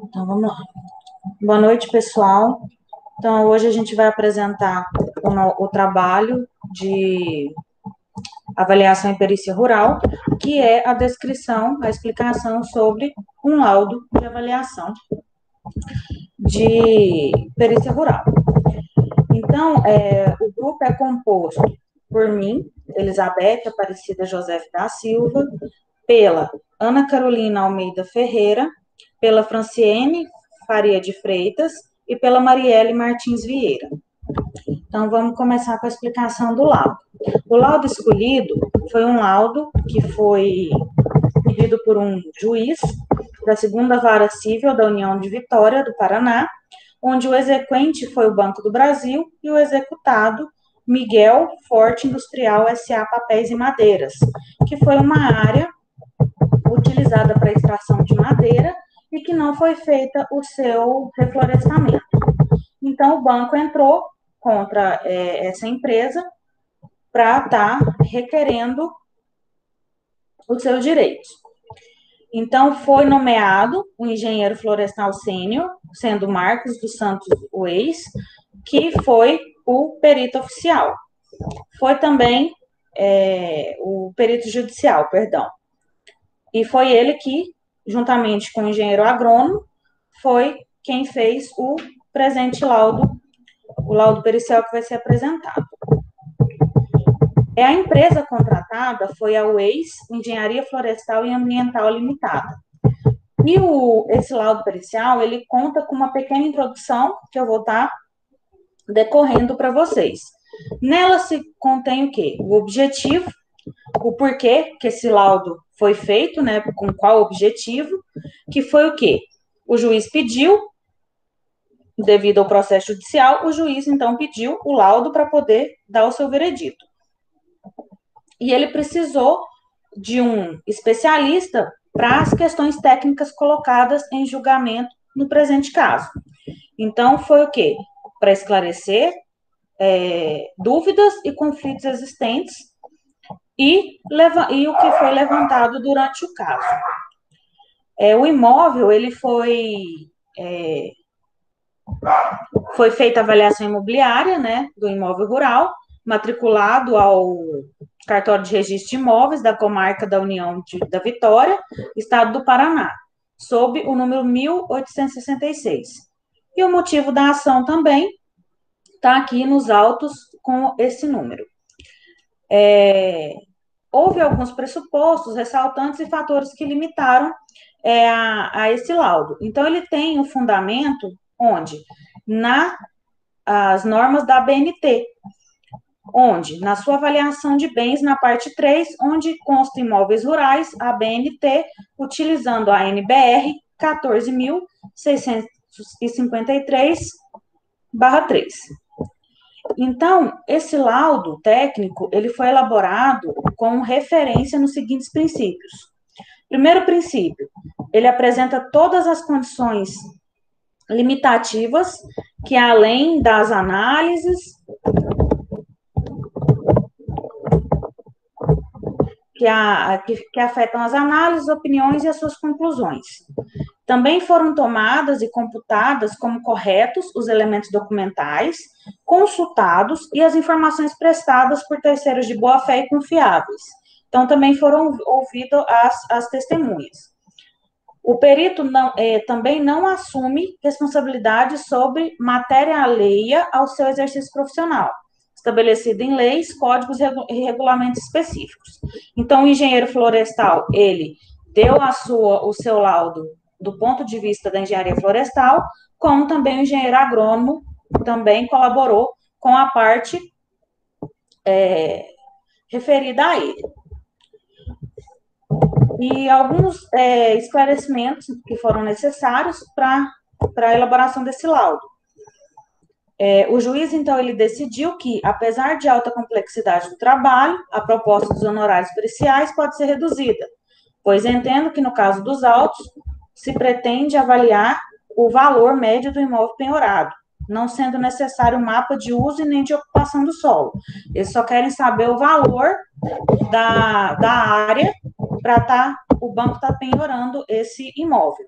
Então, vamos lá. Boa noite, pessoal. Então, hoje a gente vai apresentar o trabalho de avaliação em perícia rural, que é a descrição, a explicação sobre um laudo de avaliação de perícia rural. Então, o grupo é composto por mim, Elizabeth Aparecida José da Silva, pela Ana Carolina Almeida Ferreira, pela Franciene Faria de Freitas e pela Marielle Martins Vieira. Então, vamos começar com a explicação do laudo. O laudo escolhido foi um laudo que foi pedido por um juiz da Segunda Vara Civil da União de Vitória, do Paraná, onde o exequente foi o Banco do Brasil e o executado Miguel Forte Industrial S.A. Papéis e Madeiras, que foi uma área utilizada para extração de madeira e que não foi feita o seu reflorestamento. Então, o banco entrou contra essa empresa para estar requerendo os seus direitos. Então, foi nomeado o engenheiro florestal sênior, sendo Marcos dos Santos Weiss, que foi o perito oficial. Foi também o perito judicial, perdão. E foi ele que, juntamente com o engenheiro agrônomo, foi quem fez o presente laudo, o laudo pericial que vai ser apresentado. A empresa contratada foi a Weiss Engenharia Florestal e Ambiental Limitada. E esse laudo pericial, ele conta com uma pequena introdução que eu vou estar decorrendo para vocês. Nela se contém o quê? O objetivo, o porquê que esse laudo foi feito, né, com qual objetivo, que foi o quê? O juiz pediu, devido ao processo judicial, o juiz, então, pediu o laudo para poder dar o seu veredito. E ele precisou de um especialista para as questões técnicas colocadas em julgamento no presente caso. Então, foi o quê? Para esclarecer dúvidas e conflitos existentes e o que foi levantado durante o caso. O imóvel, ele foi feita a avaliação imobiliária, né, do imóvel rural, matriculado ao cartório de registro de imóveis da comarca da União da Vitória, estado do Paraná, sob o número 1866. E o motivo da ação também está aqui nos autos com esse número. Houve alguns pressupostos, ressaltantes e fatores que limitaram a esse laudo. Então, ele tem um fundamento onde? Nas normas da ABNT, onde, na sua avaliação de bens, na parte 3, onde consta imóveis rurais, a ABNT, utilizando a NBR 14.653/3. Então, esse laudo técnico, ele foi elaborado com referência nos seguintes princípios. Primeiro princípio, ele apresenta todas as condições limitativas que, além das análises, que afetam as análises, opiniões e as suas conclusões. Também foram tomadas e computadas como corretos os elementos documentais, consultados e as informações prestadas por terceiros de boa-fé e confiáveis. Então, também foram ouvidas as testemunhas. O perito também não assume responsabilidade sobre matéria alheia ao seu exercício profissional, estabelecida em leis, códigos e regulamentos específicos. Então, o engenheiro florestal, ele deu o seu laudo do ponto de vista da engenharia florestal, como também o engenheiro agrônomo também colaborou com a parte referida a ele. E alguns esclarecimentos que foram necessários para a elaboração desse laudo. O juiz, então, ele decidiu que, apesar de alta complexidade do trabalho, a proposta dos honorários periciais pode ser reduzida, pois entendo que, no caso dos autos, se pretende avaliar o valor médio do imóvel penhorado, não sendo necessário um mapa de uso e nem de ocupação do solo. Eles só querem saber o valor da área para estar o banco está penhorando esse imóvel.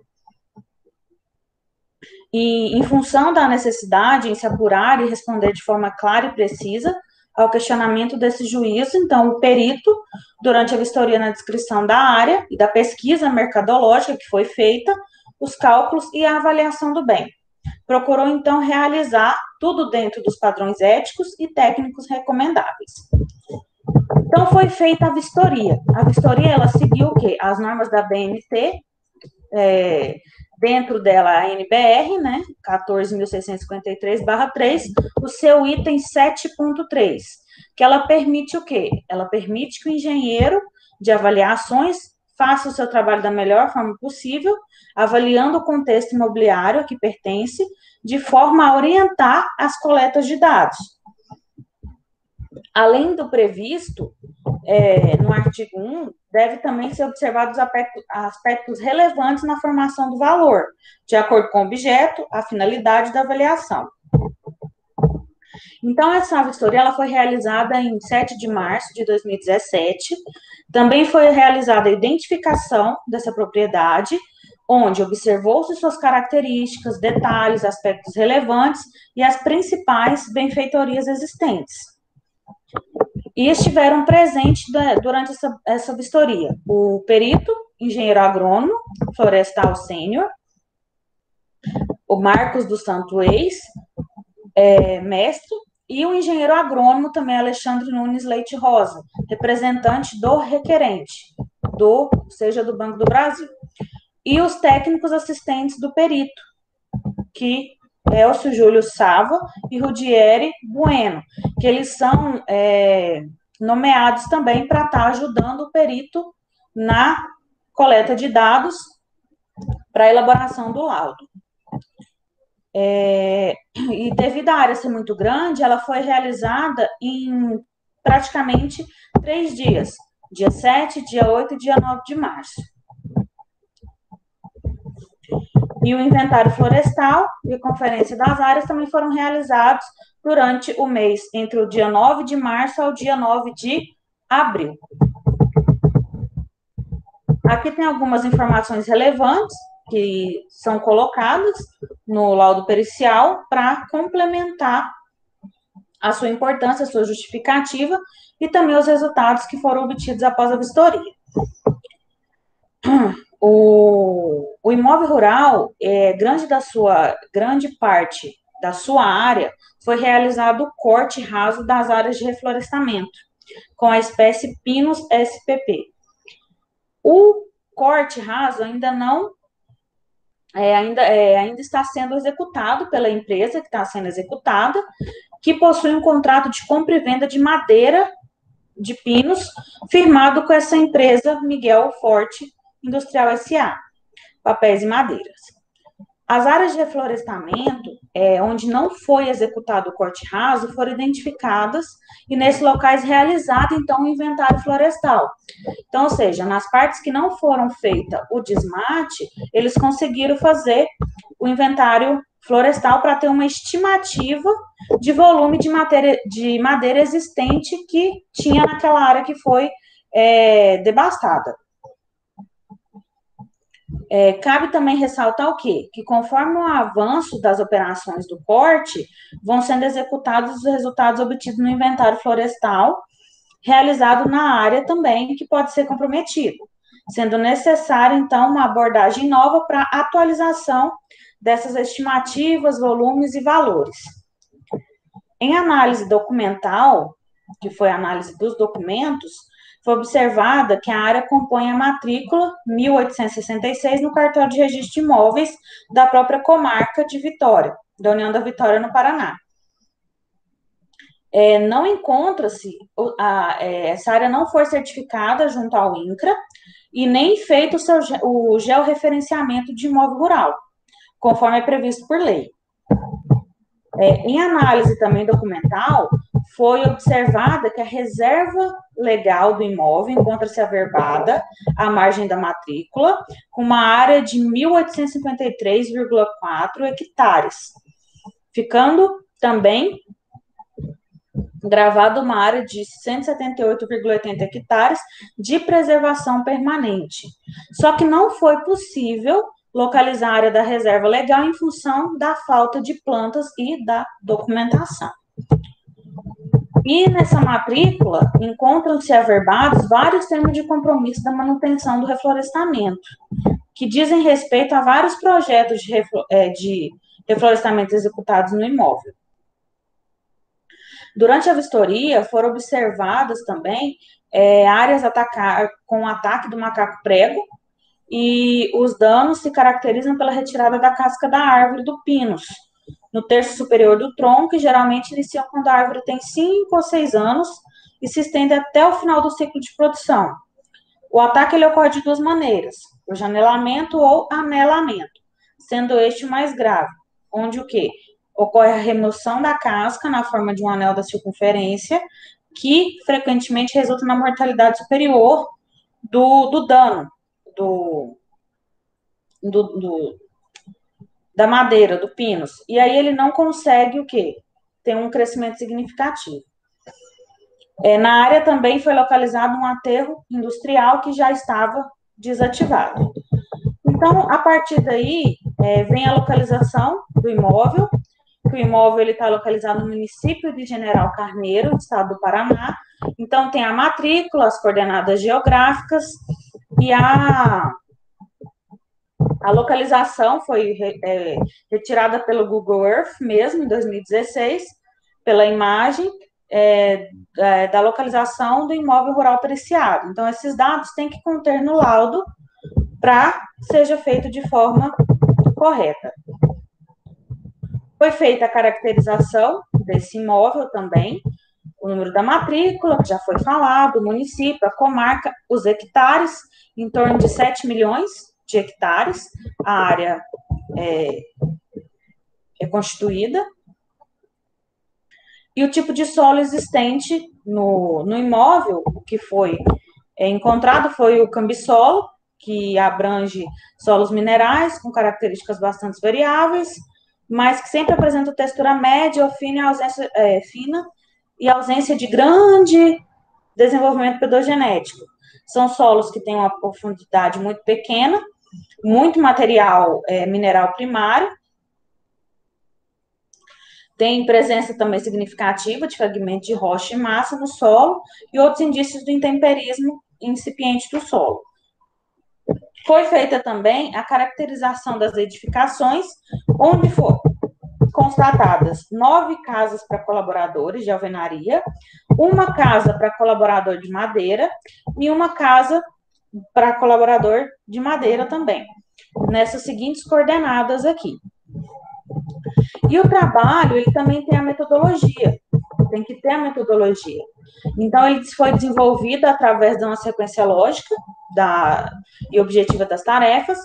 E, em função da necessidade em se apurar e responder de forma clara e precisa ao questionamento desse juízo, então, o perito, durante a vistoria na descrição da área e da pesquisa mercadológica que foi feita, os cálculos e a avaliação do bem. Procurou, então, realizar tudo dentro dos padrões éticos e técnicos recomendáveis. Então, foi feita a vistoria. A vistoria, ela seguiu o quê? As normas da BNT, dentro dela a NBR, né, 14.653/3, o seu item 7.3, que ela permite o quê? Ela permite que o engenheiro de avaliações faça o seu trabalho da melhor forma possível, avaliando o contexto imobiliário a que pertence, de forma a orientar as coletas de dados. Além do previsto, no artigo 1, deve também ser observados aspectos relevantes na formação do valor, de acordo com o objeto, a finalidade da avaliação. Então, essa vistoria ela foi realizada em 7 de março de 2017. Também foi realizada a identificação dessa propriedade, onde observou-se suas características, detalhes, aspectos relevantes e as principais benfeitorias existentes. E estiveram presentes durante essa vistoria o perito, engenheiro agrônomo, florestal sênior, o Marcos do Santo Ex, mestre, e o engenheiro agrônomo também, Alexandre Nunes Leite Rosa, representante do requerente, seja do Banco do Brasil. E os técnicos assistentes do perito, que Elcio Júlio Sava e Rudieri Bueno, que eles são nomeados também para estar ajudando o perito na coleta de dados para a elaboração do laudo. E devido à área ser muito grande, ela foi realizada em praticamente 3 dias, dia 7, dia 8 e dia 9 de março. E o inventário florestal e a conferência das áreas também foram realizados durante o mês, entre o dia 9 de março ao dia 9 de abril. Aqui tem algumas informações relevantes que são colocadas no laudo pericial para complementar a sua importância, a sua justificativa e também os resultados que foram obtidos após a vistoria. O imóvel rural, grande parte da sua área, foi realizado o corte raso das áreas de reflorestamento, com a espécie Pinus spp. O corte raso ainda não ainda está sendo executado pela empresa que está sendo executada, que possui um contrato de compra e venda de madeira de pinos, firmado com essa empresa Miguel Forte Industrial S.A., papéis e madeiras. As áreas de reflorestamento, onde não foi executado o corte raso, foram identificadas e nesses locais realizado, então, o inventário florestal. Então, ou seja, nas partes que não foram feita o desmate, eles conseguiram fazer o inventário florestal para ter uma estimativa de volume de madeira existente que tinha naquela área que foi devastada. Cabe também ressaltar o quê? Que conforme o avanço das operações do corte, vão sendo executados os resultados obtidos no inventário florestal, realizado na área também, que pode ser comprometido, sendo necessário, então, uma abordagem nova para atualização dessas estimativas, volumes e valores. Em análise documental, que foi a análise dos documentos, foi observada que a área compõe a matrícula 1866 no cartório de registro de imóveis da própria comarca de Vitória, da União da Vitória, no Paraná. Não encontra-se, essa área não foi certificada junto ao INCRA e nem feito o georreferenciamento de imóvel rural, conforme é previsto por lei. Em análise também documental, foi observada que a reserva legal do imóvel encontra-se averbada à margem da matrícula, com uma área de 1.853,4 hectares, ficando também gravado uma área de 178,80 hectares de preservação permanente. Só que não foi possível localizar a área da reserva legal em função da falta de plantas e da documentação. E nessa matrícula encontram-se averbados vários termos de compromisso da manutenção do reflorestamento, que dizem respeito a vários projetos de reflorestamento executados no imóvel. Durante a vistoria, foram observadas também áreas com ataque do macaco prego, e os danos se caracterizam pela retirada da casca da árvore do pinus, no terço superior do tronco, e geralmente iniciam quando a árvore tem 5 ou 6 anos e se estende até o final do ciclo de produção. O ataque ele ocorre de duas maneiras, o janelamento ou anelamento, sendo este o mais grave, onde o quê? Ocorre a remoção da casca na forma de um anel da circunferência, que frequentemente resulta na mortalidade superior do dano, da madeira, do pinus. E aí ele não consegue o quê? Ter um crescimento significativo. Na área também foi localizado um aterro industrial que já estava desativado. Então, a partir daí, vem a localização do imóvel, que o imóvel está localizado no município de General Carneiro, estado do Paraná. Então, tem a matrícula, as coordenadas geográficas, e a localização foi retirada pelo Google Earth mesmo, em 2016, pela imagem da localização do imóvel rural periciado. Então, esses dados têm que conter no laudo para seja feito de forma correta. Foi feita a caracterização desse imóvel também, o número da matrícula, que já foi falado, o município, a comarca, os hectares, em torno de 7 milhões de hectares, a área é constituída, e o tipo de solo existente no imóvel. O que foi encontrado foi o cambissolo, que abrange solos minerais com características bastante variáveis, mas que sempre apresenta textura média ou fina e ausência de grande desenvolvimento pedogenético. São solos que têm uma profundidade muito pequena, muito material mineral primário, tem presença também significativa de fragmentos de rocha e massa no solo e outros indícios do intemperismo incipiente do solo. Foi feita também a caracterização das edificações, onde foram constatadas 9 casas para colaboradores de alvenaria, uma casa para colaborador de madeira e uma casa para colaborador de madeira também, nessas seguintes coordenadas aqui. E o trabalho, ele também tem a metodologia, tem que ter a metodologia. Então, ele foi desenvolvido através de uma sequência lógica e objetiva das tarefas,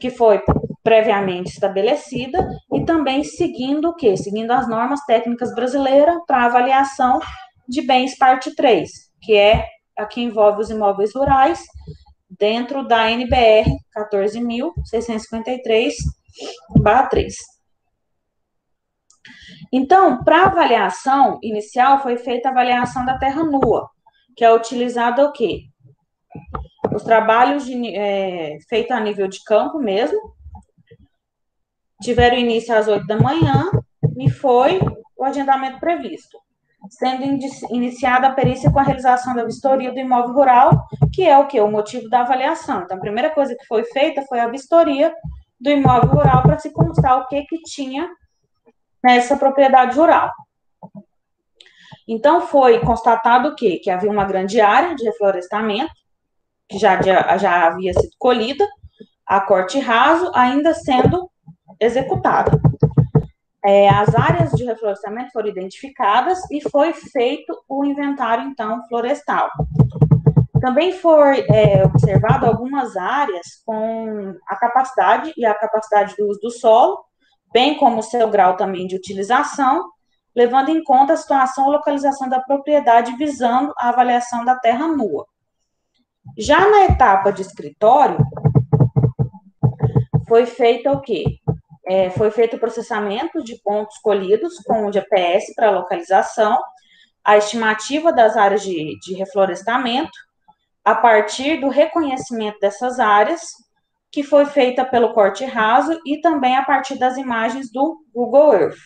que foi previamente estabelecida, e também seguindo o quê? Seguindo as normas técnicas brasileiras para avaliação de bens parte 3, que a que envolve os imóveis rurais, dentro da NBR 14.653/3. Então, para a avaliação inicial, foi feita a avaliação da terra nua, que é utilizada o quê? Os trabalhos feitos a nível de campo mesmo, tiveram início às 8 da manhã e foi o agendamento previsto, sendo iniciada a perícia com a realização da vistoria do imóvel rural, que é o quê? O motivo da avaliação. Então, a primeira coisa que foi feita foi a vistoria do imóvel rural para se constar o que tinha nessa propriedade rural. Então, foi constatado o quê? Que havia uma grande área de reflorestamento, que já havia sido colhida, a corte raso ainda sendo executada. As áreas de reflorestamento foram identificadas e foi feito o inventário, então, florestal. Também foi observado algumas áreas com a capacidade do uso do solo, bem como o seu grau também de utilização, levando em conta a situação ou localização da propriedade, visando a avaliação da terra nua. Já na etapa de escritório, foi feito o quê? Foi feito o processamento de pontos colhidos com o GPS para localização, a estimativa das áreas de reflorestamento a partir do reconhecimento dessas áreas, que foi feita pelo corte raso e também a partir das imagens do Google Earth.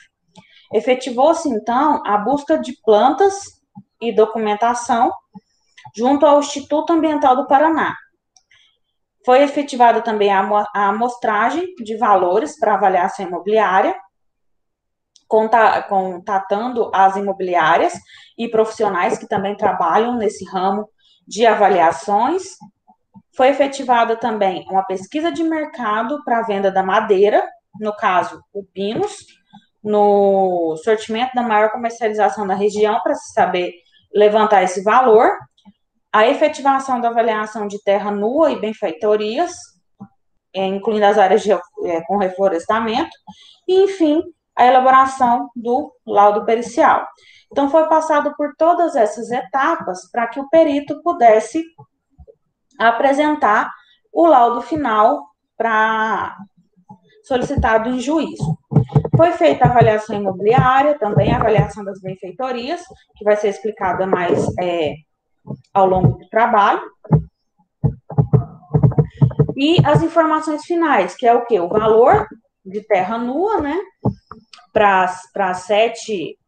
Efetivou-se, então, a busca de plantas e documentação junto ao Instituto Ambiental do Paraná. Foi efetivada também a amostragem de valores para avaliação imobiliária, contatando as imobiliárias e profissionais que também trabalham nesse ramo de avaliações. Foi efetivada também uma pesquisa de mercado para a venda da madeira, no caso, o Pinus, no sortimento da maior comercialização da região, para se saber levantar esse valor, a efetivação da avaliação de terra nua e benfeitorias, incluindo as áreas com reflorestamento, e, enfim, a elaboração do laudo pericial. Então, foi passado por todas essas etapas para que o perito pudesse apresentar o laudo final para solicitado em juízo. Foi feita a avaliação imobiliária, também a avaliação das benfeitorias, que vai ser explicada mais ao longo do trabalho. E as informações finais, que é o quê? O valor de terra nua, né, para 7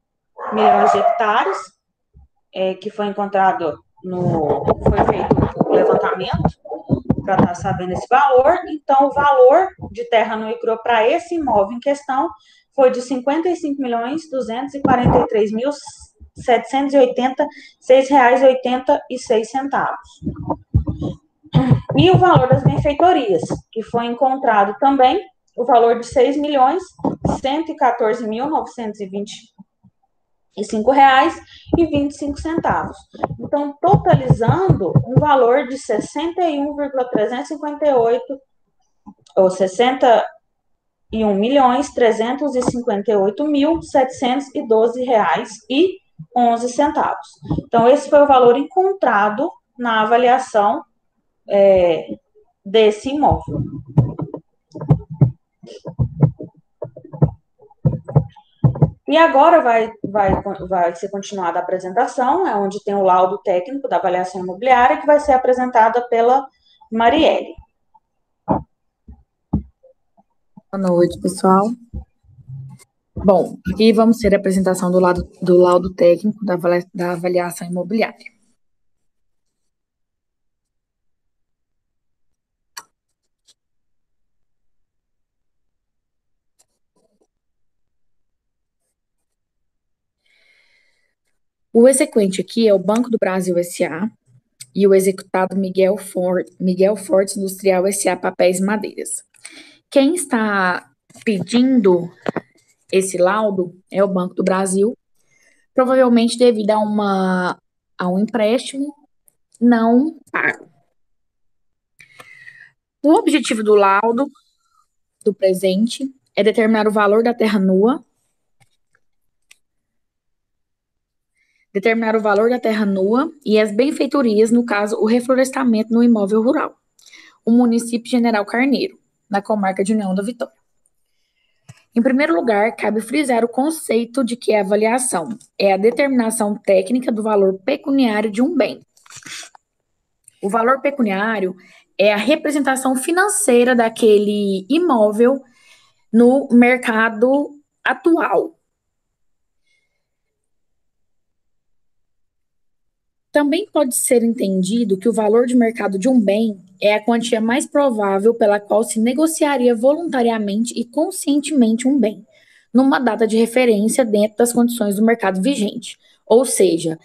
milhões de hectares, que foi encontrado foi feito o levantamento para estar sabendo esse valor. Então, o valor de terra nua e crua para esse imóvel em questão foi de R$ 55.243.786,86. E o valor das benfeitorias, que foi encontrado também o valor de R$ 6.114.925,25. Então, totalizando um valor de 61,358, ou 61.358.712,11. Então, esse foi o valor encontrado na avaliação desse imóvel. E agora vai ser continuada a apresentação, onde tem o laudo técnico da avaliação imobiliária, que vai ser apresentada pela Marielle. Boa noite, pessoal. Bom, aqui vamos ter a apresentação do laudo técnico da avaliação imobiliária. O exequente aqui é o Banco do Brasil S.A. e o executado Miguel Fortes Industrial S.A. Papéis e Madeiras. Quem está pedindo esse laudo é o Banco do Brasil, provavelmente devido a um empréstimo não pago. O objetivo do laudo do presente é determinar o valor da terra nua, e as benfeitorias, no caso, o reflorestamento no imóvel rural, o município General Carneiro, na comarca de União da Vitória. Em primeiro lugar, cabe frisar o conceito de que a avaliação é a determinação técnica do valor pecuniário de um bem. O valor pecuniário é a representação financeira daquele imóvel no mercado atual. Também pode ser entendido que o valor de mercado de um bem é a quantia mais provável pela qual se negociaria voluntariamente e conscientemente um bem, numa data de referência dentro das condições do mercado vigente. Ou seja,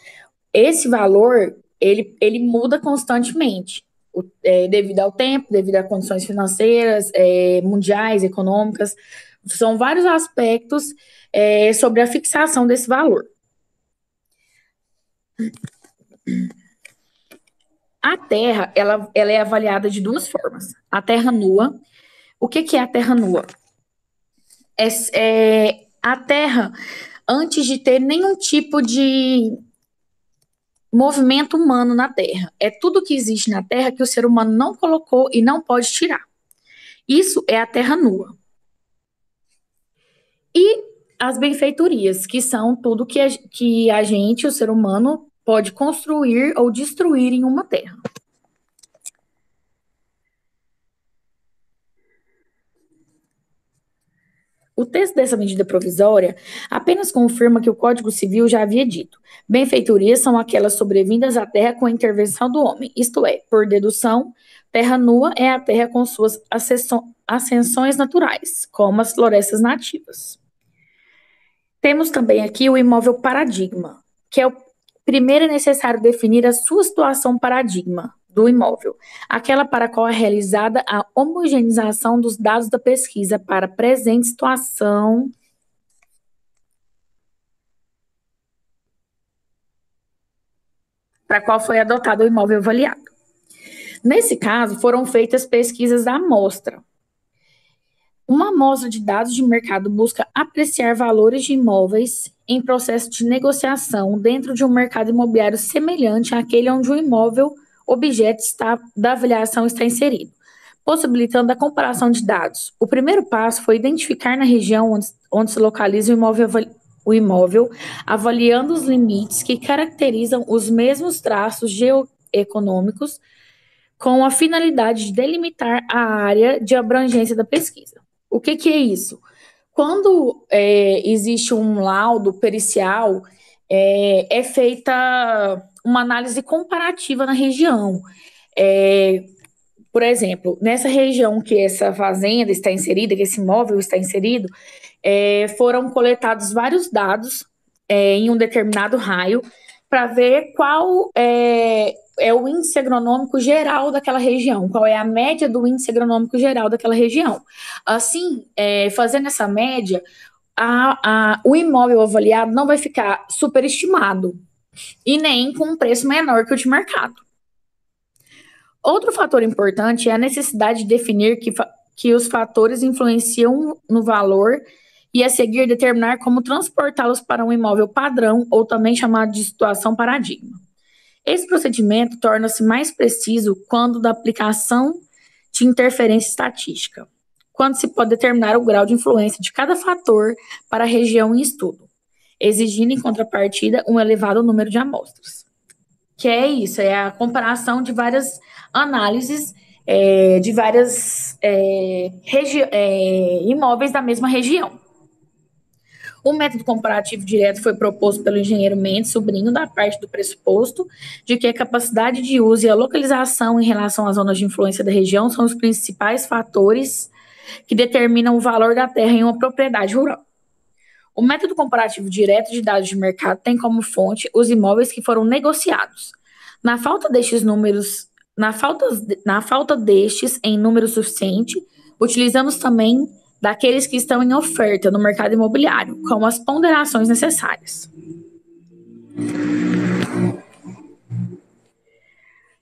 esse valor, ele muda constantemente, devido ao tempo, devido a condições financeiras, mundiais, econômicas. São vários aspectos sobre a fixação desse valor. A terra, ela é avaliada de duas formas. A terra nua. O que é a terra nua? A terra, antes de ter nenhum tipo de movimento humano na terra. É tudo que existe na terra que o ser humano não colocou e não pode tirar. Isso é a terra nua. E as benfeitorias, que são tudo que a gente, o ser humano, pode construir ou destruir em uma terra. O texto dessa medida provisória apenas confirma que o Código Civil já havia dito: benfeitorias são aquelas sobrevindas à terra com a intervenção do homem, isto é, por dedução, terra nua é a terra com suas ascensões naturais, como as florestas nativas. Temos também aqui o imóvel paradigma, que é o primeiro é necessário definir a sua situação paradigma do imóvel, aquela para a qual é realizada a homogeneização dos dados da pesquisa para a presente situação para a qual foi adotado o imóvel avaliado. Nesse caso, foram feitas pesquisas da amostra. Uma amostra de dados de mercado busca apreciar valores de imóveis em processo de negociação dentro de um mercado imobiliário semelhante àquele onde o imóvel objeto da avaliação está inserido, possibilitando a comparação de dados. O primeiro passo foi identificar na região onde se localiza o imóvel, avaliando os limites que caracterizam os mesmos traços geoeconômicos, com a finalidade de delimitar a área de abrangência da pesquisa. O que é isso? Quando existe um laudo pericial, é feita uma análise comparativa na região. Por exemplo, nessa região que essa fazenda está inserida, que esse imóvel está inserido, foram coletados vários dados em um determinado raio para ver qual é o índice agronômico geral daquela região, qual é a média do índice agronômico geral daquela região. Assim, fazendo essa média, o imóvel avaliado não vai ficar superestimado e nem com um preço menor que o de mercado. Outro fator importante é a necessidade de definir que os fatores influenciam no valor e a seguir determinar como transportá-los para um imóvel padrão, ou também chamado de situação paradigma. Esse procedimento torna-se mais preciso quando da aplicação de interferência estatística, quando se pode determinar o grau de influência de cada fator para a região em estudo, exigindo em contrapartida um elevado número de amostras. Que é isso, é a comparação de várias análises de várias imóveis da mesma região. O método comparativo direto foi proposto pelo engenheiro Mendes Sobrinho, da parte do pressuposto de que a capacidade de uso e a localização em relação às zonas de influência da região são os principais fatores que determinam o valor da terra em uma propriedade rural. O método comparativo direto de dados de mercado tem como fonte os imóveis que foram negociados. Na falta destes em número suficiente, utilizamos também daqueles que estão em oferta no mercado imobiliário, com as ponderações necessárias.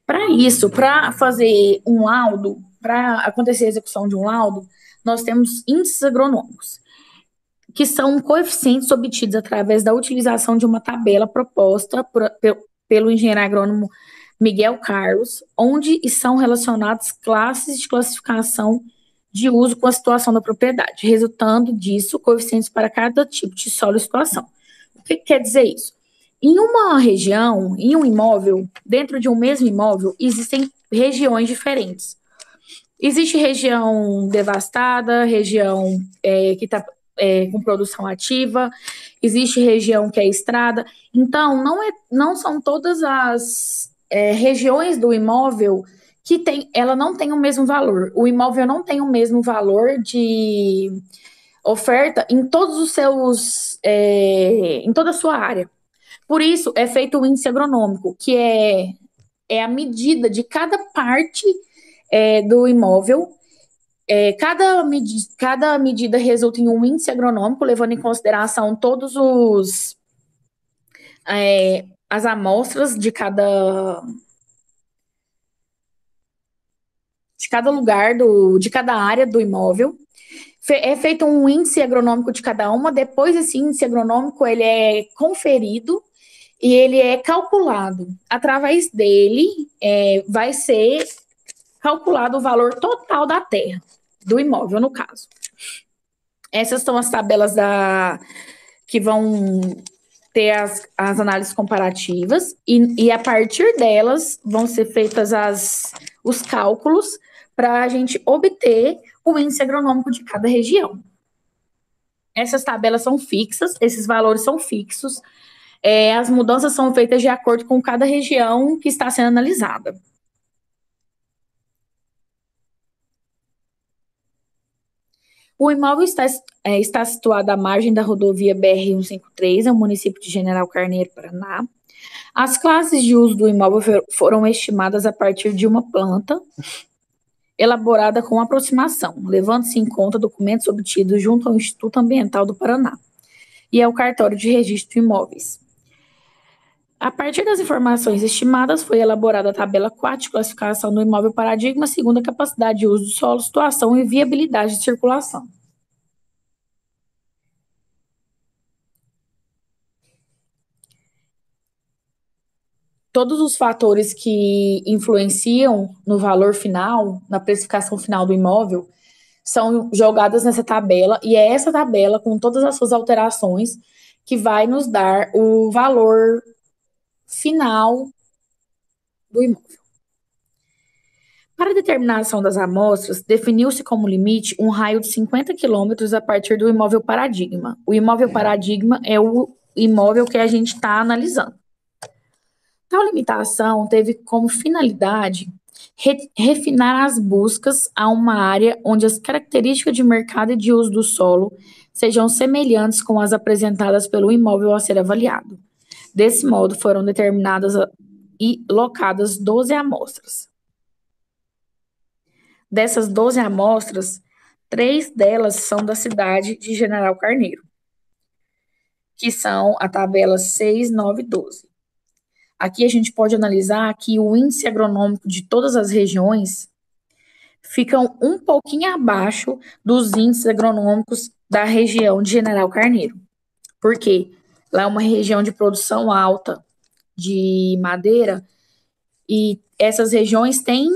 Para isso, para fazer um laudo, para acontecer a execução de um laudo, nós temos índices agronômicos, que são coeficientes obtidos através da utilização de uma tabela proposta pelo engenheiro agrônomo Miguel Carlos, onde são relacionadas classes de classificação de uso com a situação da propriedade, resultando disso coeficientes para cada tipo de solo e situação. O que quer dizer isso? Em uma região, em um imóvel, dentro de um mesmo imóvel, existem regiões diferentes. Existe região devastada, região que está com produção ativa, existe região que é estrada. Então, não são todas as regiões do imóvel que ela não tem o mesmo valor. O imóvel não tem o mesmo valor de oferta em todos os seus, em toda a sua área. Por isso, é feito o índice agronômico, que é a medida de cada parte do imóvel. Cada medida resulta em um índice agronômico, levando em consideração todos as amostras de cada lugar, de cada área do imóvel. É feito um índice agronômico de cada uma, depois esse índice agronômico ele é conferido e ele é calculado. Através dele vai ser calculado o valor total da terra, do imóvel, no caso. Essas são as tabelas que vão ter as análises comparativas e a partir delas vão ser feitas os cálculos para a gente obter o índice agronômico de cada região. Essas tabelas são fixas, esses valores são fixos, as mudanças são feitas de acordo com cada região que está sendo analisada. O imóvel está situado à margem da rodovia BR-153, no município de General Carneiro, Paraná. As classes de uso do imóvel foram estimadas a partir de uma planta elaborada com aproximação, levando-se em conta documentos obtidos junto ao Instituto Ambiental do Paraná e ao Cartório de Registro de Imóveis. A partir das informações estimadas, foi elaborada a tabela 4 de classificação do imóvel paradigma segundo a capacidade de uso do solo, situação e viabilidade de circulação. Todos os fatores que influenciam no valor final, na precificação final do imóvel, são jogadas nessa tabela, e é essa tabela, com todas as suas alterações, que vai nos dar o valor final do imóvel. Para a determinação das amostras, definiu-se como limite um raio de 50 quilômetros a partir do imóvel paradigma. O imóvel paradigma é o imóvel que a gente está analisando. Tal limitação teve como finalidade refinar as buscas a uma área onde as características de mercado e de uso do solo sejam semelhantes com as apresentadas pelo imóvel a ser avaliado. Desse modo, foram determinadas e locadas 12 amostras. Dessas 12 amostras, 3 delas são da cidade de General Carneiro, que são a tabela 6, 9 e 12. Aqui a gente pode analisar que o índice agronômico de todas as regiões ficam um pouquinho abaixo dos índices agronômicos da região de General Carneiro. Por quê? Lá é uma região de produção alta de madeira e essas regiões têm,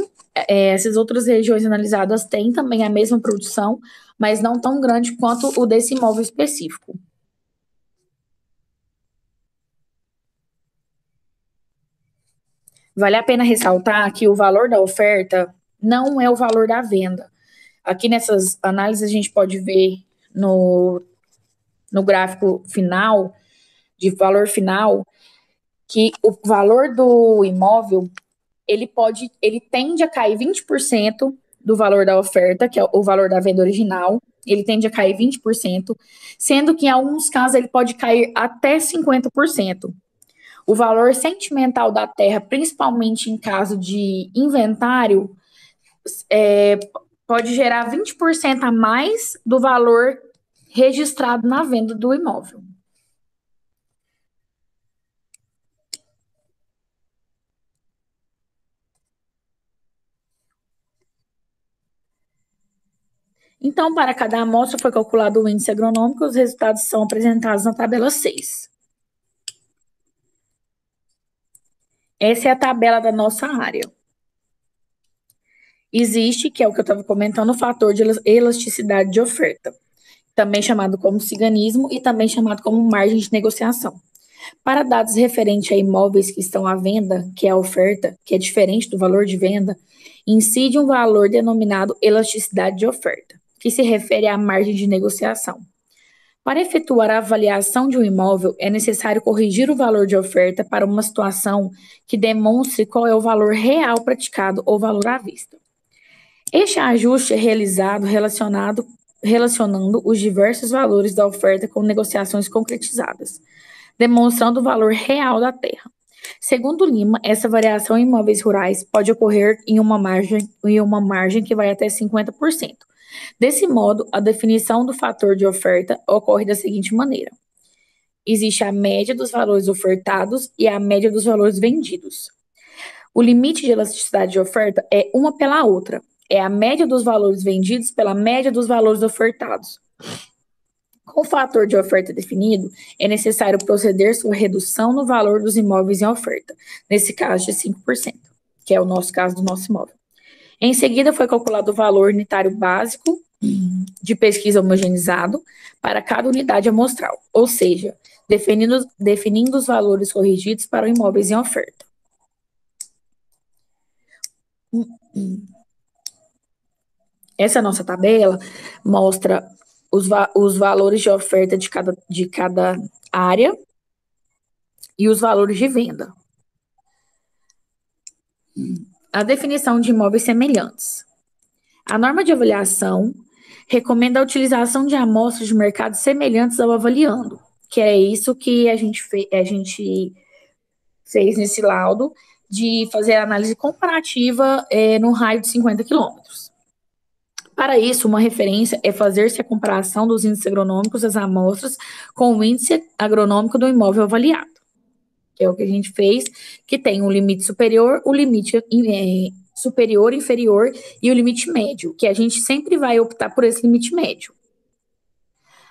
essas outras regiões analisadas têm também a mesma produção, mas não tão grande quanto o desse imóvel específico. Vale a pena ressaltar que o valor da oferta não é o valor da venda. Aqui nessas análises a gente pode ver no gráfico final, de valor final, que o valor do imóvel, ele tende a cair 20% do valor da oferta, que é o valor da venda original, ele tende a cair 20%, sendo que em alguns casos ele pode cair até 50%. O valor sentimental da terra, principalmente em caso de inventário, pode gerar 20% a mais do valor registrado na venda do imóvel. Então, para cada amostra foi calculado o índice agronômico, os resultados são apresentados na tabela 6. Essa é a tabela da nossa área. Existe, que é o que eu estava comentando, o fator de elasticidade de oferta, também chamado como ciganismo e também chamado como margem de negociação. Para dados referentes a imóveis que estão à venda, que é a oferta, que é diferente do valor de venda, incide um valor denominado elasticidade de oferta, que se refere à margem de negociação. Para efetuar a avaliação de um imóvel, é necessário corrigir o valor de oferta para uma situação que demonstre qual é o valor real praticado ou valor à vista. Este ajuste é realizado relacionando os diversos valores da oferta com negociações concretizadas, demonstrando o valor real da terra. Segundo Lima, essa variação em imóveis rurais pode ocorrer em uma margem que vai até 50%. Desse modo, a definição do fator de oferta ocorre da seguinte maneira: existe a média dos valores ofertados e a média dos valores vendidos. O limite de elasticidade de oferta é uma pela outra, é a média dos valores vendidos pela média dos valores ofertados. Com o fator de oferta definido, é necessário proceder sua redução no valor dos imóveis em oferta, nesse caso de 5%, que é o nosso caso do nosso imóvel. Em seguida, foi calculado o valor unitário básico de pesquisa homogeneizado para cada unidade amostral, ou seja, definindo os valores corrigidos para imóveis em oferta. Essa nossa tabela mostra os valores de oferta de cada área e os valores de venda. A definição de imóveis semelhantes. A norma de avaliação recomenda a utilização de amostras de mercado semelhantes ao avaliando, que é isso que a gente fez nesse laudo, de fazer a análise comparativa no raio de 50 quilômetros. Para isso, uma referência é fazer-se a comparação dos índices agronômicos das amostras com o índice agronômico do imóvel avaliado, que é o que a gente fez, que tem um limite superior, o limite superior, inferior e o limite médio, que a gente sempre vai optar por esse limite médio.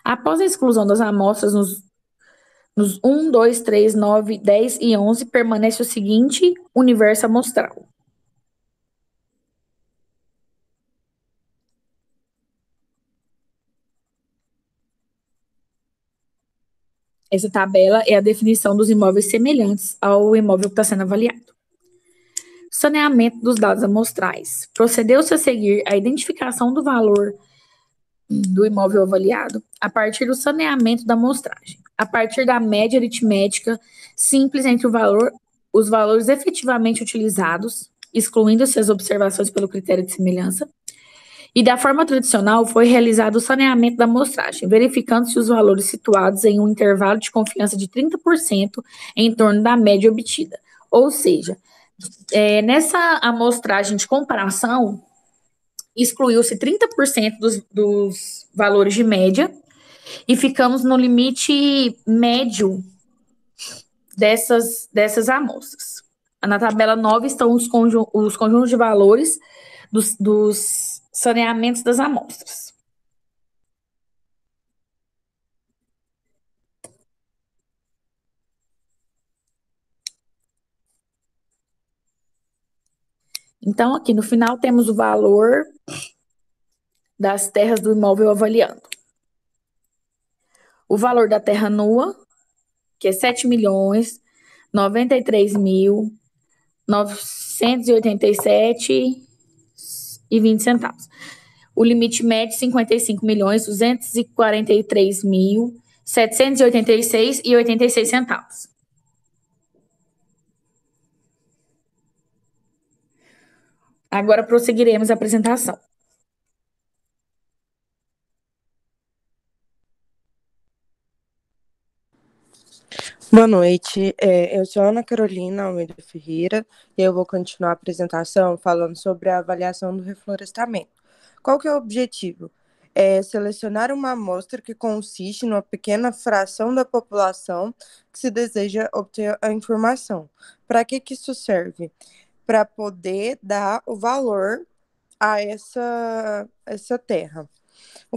Após a exclusão das amostras nos 1, 2, 3, 9, 10 e 11, permanece o seguinte universo amostral. Essa tabela é a definição dos imóveis semelhantes ao imóvel que está sendo avaliado. Saneamento dos dados amostrais. Procedeu-se a seguir a identificação do valor do imóvel avaliado a partir do saneamento da amostragem, a partir da média aritmética simples entre os valores efetivamente utilizados, excluindo-se as observações pelo critério de semelhança, e da forma tradicional foi realizado o saneamento da amostragem, verificando-se os valores situados em um intervalo de confiança de 30% em torno da média obtida. Ou seja, nessa amostragem de comparação, excluiu-se 30% dos valores de média e ficamos no limite médio dessas amostras. Na tabela 9 estão os conjuntos de valores dos saneamentos das amostras. Então, aqui no final temos o valor das terras do imóvel avaliando. O valor da terra nua, que é 7.093.987,20 O limite médio, 55.243.786,86. Agora prosseguiremos a apresentação. Boa noite, eu sou Ana Carolina Almeida Ferreira e eu vou continuar a apresentação falando sobre a avaliação do reflorestamento. Qual que é o objetivo? É selecionar uma amostra que consiste numa pequena fração da população que se deseja obter a informação. Para que isso serve? Para poder dar o valor a essa terra.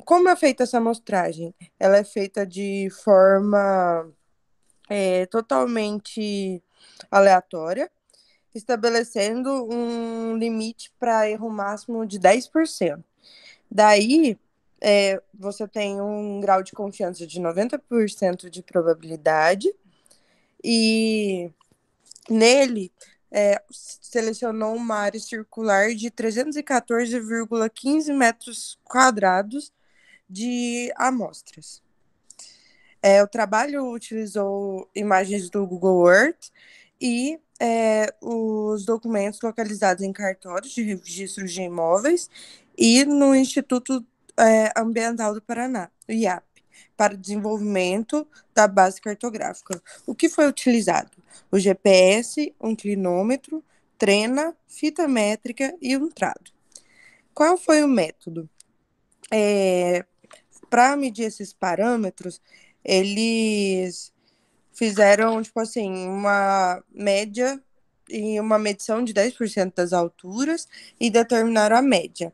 Como é feita essa amostragem? Ela é feita de forma totalmente aleatória, estabelecendo um limite para erro máximo de 10%. Daí, você tem um grau de confiança de 90% de probabilidade e nele selecionou uma área circular de 314,15 metros quadrados de amostras. O trabalho utilizou imagens do Google Earth e os documentos localizados em cartórios de registros de imóveis e no Instituto Ambiental do Paraná, o IAP, para desenvolvimento da base cartográfica. O que foi utilizado? O GPS, um clinômetro, trena, fita métrica e um trado. Qual foi o método? Para medir esses parâmetros, eles fizeram, uma média e uma medição de 10% das alturas e determinaram a média.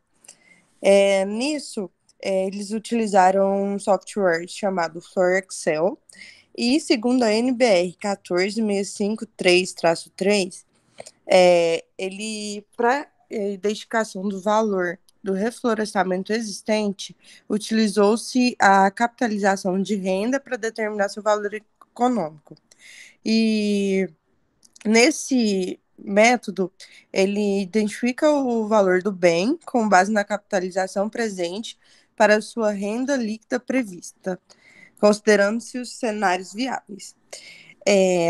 Nisso, eles utilizaram um software chamado Floor Excel e, segundo a NBR 14653-3, ele, para identificação do valor do reflorestamento existente, utilizou-se a capitalização de renda para determinar seu valor econômico. E nesse método, ele identifica o valor do bem com base na capitalização presente para sua renda líquida prevista, considerando-se os cenários viáveis.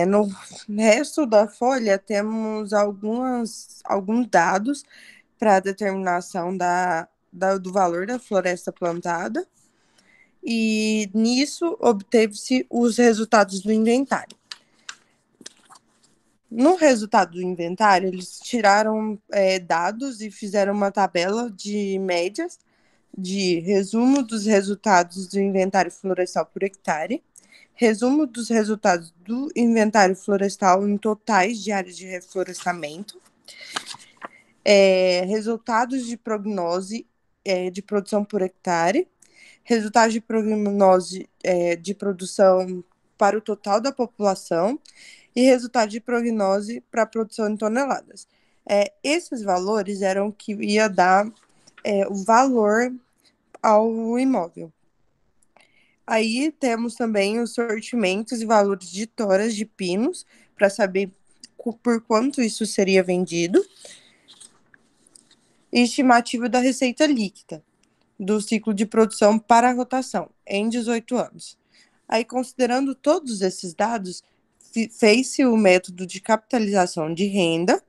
No resto da folha, temos alguns dados para a determinação do valor da floresta plantada, e nisso obteve-se os resultados do inventário. No resultado do inventário, eles tiraram dados e fizeram uma tabela de médias de resumo dos resultados do inventário florestal por hectare, resumo dos resultados do inventário florestal em totais de áreas de reflorestamento, resultados de prognose de produção por hectare, resultados de prognose de produção para o total da população e resultado de prognose para a produção em toneladas. Esses valores eram que ia dar o valor ao imóvel. Aí temos também os sortimentos e valores de toras de pinos, para saber por quanto isso seria vendido. E estimativa da receita líquida do ciclo de produção para a rotação, em 18 anos. Aí, considerando todos esses dados, fez-se o método de capitalização de renda,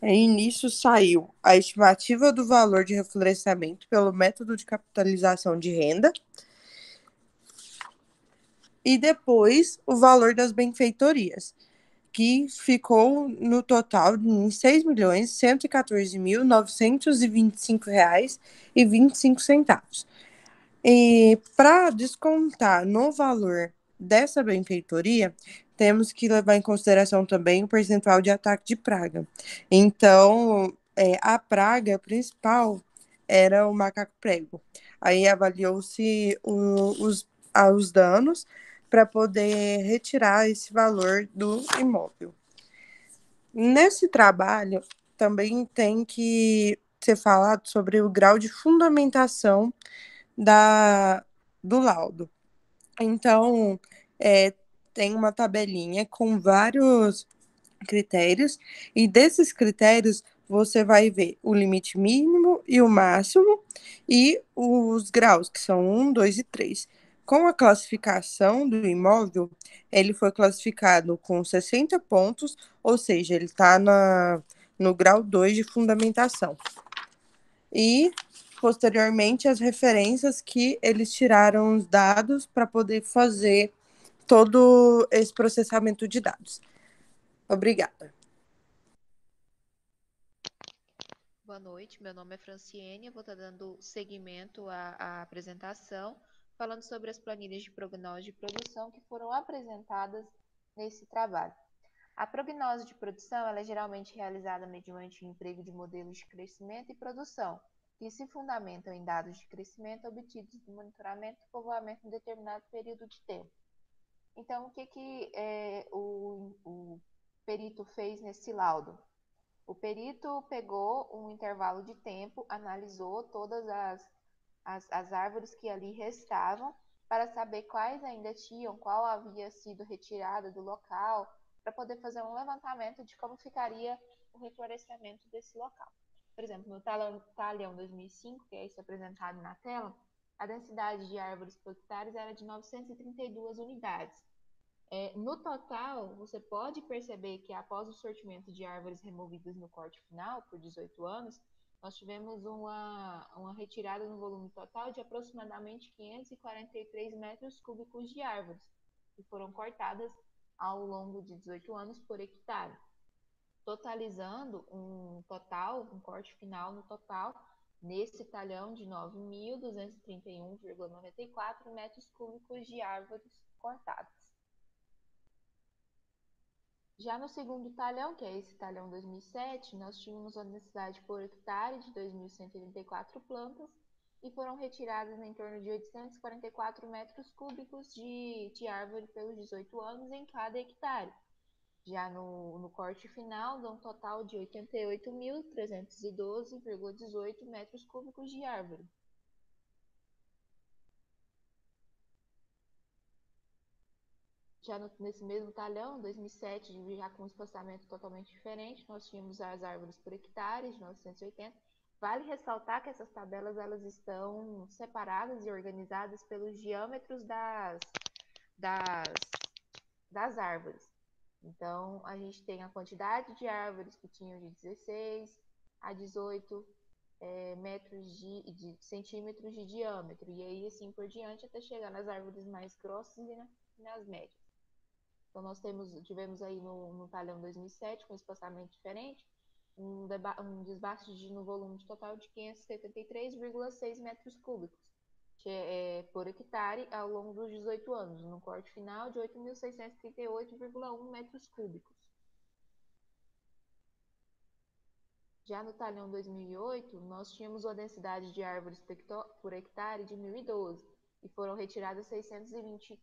e nisso saiu a estimativa do valor de reflorestamento pelo método de capitalização de renda, e depois o valor das benfeitorias, que ficou no total em R$ 6.114.925,25. E para descontar no valor dessa benfeitoria, temos que levar em consideração também o percentual de ataque de praga. Então, a praga principal era o macaco prego. Aí avaliou-se os danos para poder retirar esse valor do imóvel. Nesse trabalho, também tem que ser falado sobre o grau de fundamentação do laudo. Então, tem uma tabelinha com vários critérios, e desses critérios você vai ver o limite mínimo e o máximo, e os graus, que são 1, 2 e 3. Com a classificação do imóvel, ele foi classificado com 60 pontos, ou seja, ele está no grau 2 de fundamentação. E, posteriormente, as referências que eles tiraram os dados para poder fazer todo esse processamento de dados. Obrigada. Boa noite, meu nome é Franciene, eu vou estar dando seguimento à apresentação, falando sobre as planilhas de prognose de produção que foram apresentadas nesse trabalho. A prognose de produção ela é geralmente realizada mediante o emprego de modelos de crescimento e produção, que se fundamentam em dados de crescimento obtidos do monitoramento e povoamento em determinado período de tempo. Então, o que o perito fez nesse laudo? O perito pegou um intervalo de tempo, analisou todas as árvores que ali restavam para saber quais ainda tinham, qual havia sido retirada do local, para poder fazer um levantamento de como ficaria o reflorestamento desse local. Por exemplo, no talhão 2005, que é esse apresentado na tela, a densidade de árvores por hectare era de 932 unidades. No total, você pode perceber que após o sortimento de árvores removidas no corte final, por 18 anos, nós tivemos uma retirada no volume total de aproximadamente 543 metros cúbicos de árvores, que foram cortadas ao longo de 18 anos por hectare, totalizando um corte final no total, nesse talhão de 9.231,94 metros cúbicos de árvores cortadas. Já no segundo talhão, que é esse talhão 2007, nós tínhamos uma densidade por hectare de 2.184 plantas e foram retiradas em torno de 844 metros cúbicos de árvore pelos 18 anos em cada hectare, Já no corte final, dá um total de 88.312,18 metros cúbicos de árvore. Já nesse mesmo talhão, 2007, já com um espaçamento totalmente diferente, nós tínhamos as árvores por hectare de 980. Vale ressaltar que essas tabelas elas estão separadas e organizadas pelos diâmetros das árvores. Então, a gente tem a quantidade de árvores que tinham de 16 a 18 centímetros de diâmetro, e aí assim por diante até chegar nas árvores mais grossas e nas médias. Então, nós tivemos aí no talhão 2007, com espaçamento diferente, um desbaste no volume de total de 573,6 metros cúbicos por hectare ao longo dos 18 anos, no corte final de 8.638,1 metros cúbicos. Já no talhão 2008, nós tínhamos uma densidade de árvores por hectare de 1.012 e foram retiradas 620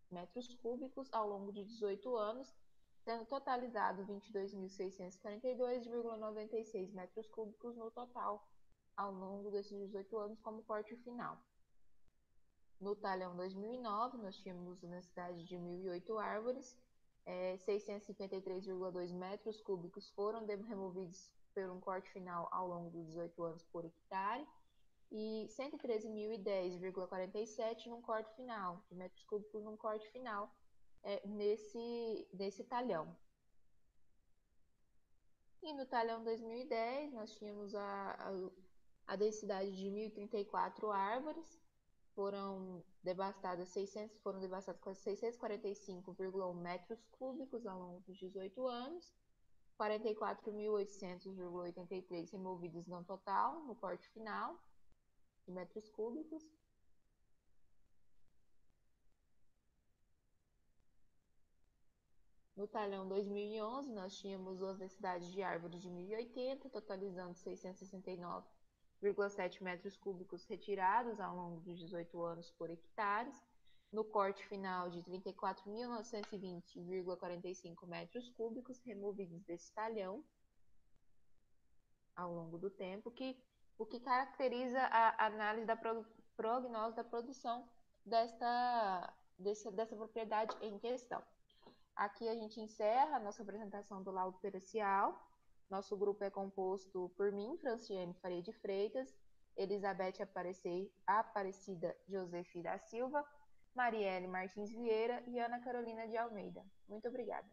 metros cúbicos ao longo de 18 anos, sendo totalizado 22.642,96 metros cúbicos no total ao longo desses 18 anos como corte final. No talhão 2009, nós tínhamos uma densidade de 1.008 árvores, 653,2 metros cúbicos foram removidos por um corte final ao longo dos 18 anos por hectare, e 113.010,47 num corte final, de metros cúbicos num corte final, nesse talhão. E no talhão 2010, nós tínhamos a densidade de 1.034 árvores, foram devastadas com 645,1 metros cúbicos ao longo dos 18 anos, 44.800,83 removidos no total, no corte final, de metros cúbicos. No talhão 2011, nós tínhamos as densidades de árvores de 1.080, totalizando 669,7 metros cúbicos retirados ao longo dos 18 anos por hectares. No corte final de 34.920,45 metros cúbicos removidos desse talhão ao longo do tempo, o que caracteriza a análise da prognose da produção dessa propriedade em questão. Aqui a gente encerra a nossa apresentação do laudo pericial. Nosso grupo é composto por mim, Franciane Faria de Freitas, Elizabeth Aparecida Josefi da Silva, Marielle Martins Vieira e Ana Carolina de Almeida. Muito obrigada.